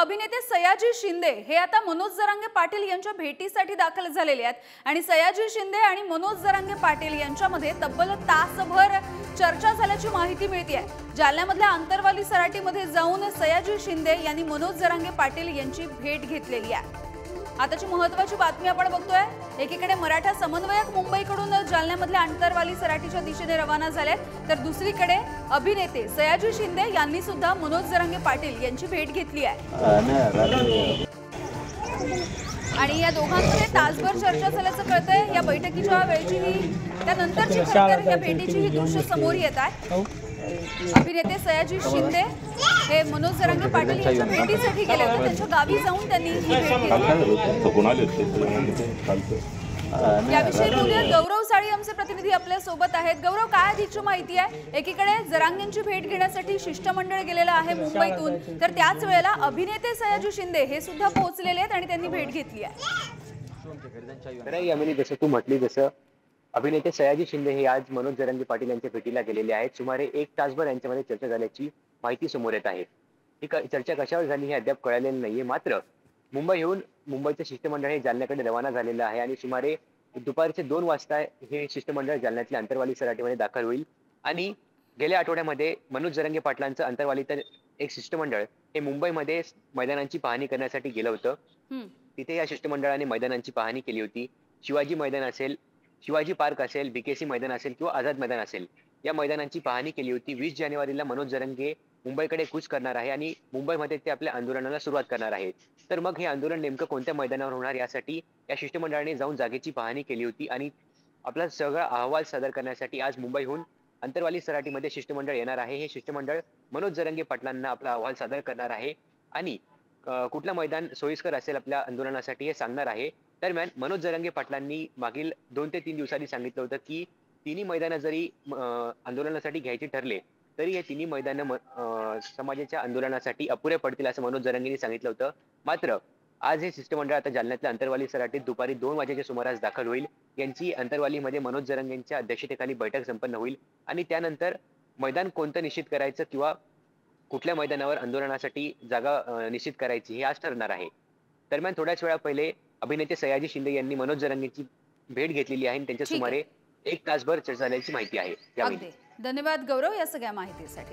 अभिनेते सयाजी शिंदे हे आता मनोज जरांगे पाटील यांच्या भेटीसाठी दाखल झालेले आहेत आणि सयाजी शिंदे आणि मनोज जरांगे पाटील यांच्यामध्ये तब्बल तासभर चर्चा झाल्याची माहिती मिळते आहे। जालन्यामधल्या आंतरवाली सराटीमध्ये जाऊन सयाजी शिंदे यांनी मनोज जरांगे पाटील यांची भेट घेतलेली आहे। आताची महत्त्वाची बातमी आपण बघतोय। एकीकडे मराठा समन्वयक मुंबईकडून जालन्यामधल्या आंतरवाली सराटीच्या दिशेने रवाना झालेत, तर दुसरीकडे अभिनेते सयाजी शिंदे यांनी सुद्धा मनोज जरांगे पाटील यांची भेट घेतली आहे आणि या दोघांमध्ये तासभर चर्चा झाल्याचं कळतंय। या बैठकीच्या वेळची ही त्यानंतरची खरंतर या भेटीची ही दृश्य समोर येत आहे। अभिनेते सयाजी शिंदे हे मनोज जरांगे पाटील यांच्या भेटीसाठी गेले होते, त्यांच्या गावी जाऊन त्यांनी ही भेट घेतली। याविषयी बोलूया, गौरव साळी आमचे प्रतिनिधी आपल्या सोबत आहेत। गौरव, काय अधिकची माहिती आहे? एकीकडे जरांगेंची भेट घेण्यासाठी शिष्टमंडळ गेलेलं आहे मुंबईतून, तर त्याच वेळेला अभिनेते सयाजी शिंदे हे सुद्धा पोहोचलेले आहेत आणि त्यांनी भेट घेतली आहे। जसं तू म्हटली तसं अभिनेते सयाजी शिंदे हे आज मनोज जरांगे पाटील यांच्या भेटीला गेलेले आहेत। सुमारे 1 तासभर यांच्यामध्ये चर्चा झाल्याची माहिती समोर येत आहे। ही चर्चा कशावर झाली हे अद्याप कळलेलं नाहीये, मात्र मुंबईहून मुंबईचं शिष्टमंडळ हे जालन्याकडे रवाना झालेलं आहे आणि सुमारे दुपारचे 2 वाजता हे शिष्टमंडळ जालन्यातल्या आंतरवाली सराटीमध्ये दाखल होईल। आणि गेल्या आठवड्यामध्ये मनोज जरांगे पाटलांचं आंतरवालीचं एक शिष्टमंडळ हे मुंबईमध्ये मैदानांची पाहणी करण्यासाठी गेलं होतं। तिथे या शिष्टमंडळाने मैदानांची पाहणी केली होती। शिवाजी मैदान असेल, शिवाजी पार्क असेल, बीकेसी मैदान असेल किंवा आझाद मैदान असेल, या मैदानांची पाहणी केली होती। 20 जानेवारीला मनोज जरांगे मुंबईकडे कूच करणार आहे आणि मुंबईमध्ये ते आपल्या आंदोलनाला सुरुवात करणार आहेत। तर मग हे आंदोलन नेमकं कोणत्या मैदानावर होणार यासाठी या शिष्टमंडळाने जाऊन जागेची पाहणी केली होती आणि आपला सगळा अहवाल सादर करण्यासाठी आज मुंबईहून आंतरवाली सराटीमध्ये शिष्टमंडळ येणार आहे। हे शिष्टमंडळ मनोज जरांगे पाटलांना आपला अहवाल सादर करणार आहे आणि कुठलं मैदान सोयीस्कर असेल आपल्या आंदोलनासाठी हे सांगणार आहे। दरम्यान मनोज जरांगे पाटलांनी मागील 2 ते 3 दिवसांनी सांगितलं होतं की तिन्ही मैदानं जरी आंदोलनासाठी घ्यायची ठरले तरी हे तिन्ही मैदानं समाजाच्या आंदोलनासाठी अपुरे पडतील असं मनोज जरांगेंनी सांगितलं होतं। मात्र आज हे शिष्टमंडळ आता जालन्यातल्या आंतरवाली सराटीत दुपारी 2 वाजेच्या सुमारास दाखल होईल। यांची आंतरवालीमध्ये मनोज जरांगेंच्या अध्यक्षतेखाली बैठक संपन्न होईल आणि त्यानंतर मैदान कोणतं निश्चित करायचं किंवा कुठल्या मैदानावर आंदोलनासाठी जागा निश्चित करायची हे आज ठरणार आहे। दरम्यान थोड्याच वेळा पहिले अभिनेते सयाजी शिंदे यांनी मनोज जरांगेंची भेट घेतलेली आहे आणि त्यांच्या सुमारे 1 तासभर चर्चा झाल्याची माहिती आहे। धन्यवाद गौरव या सगळ्या माहितीसाठी।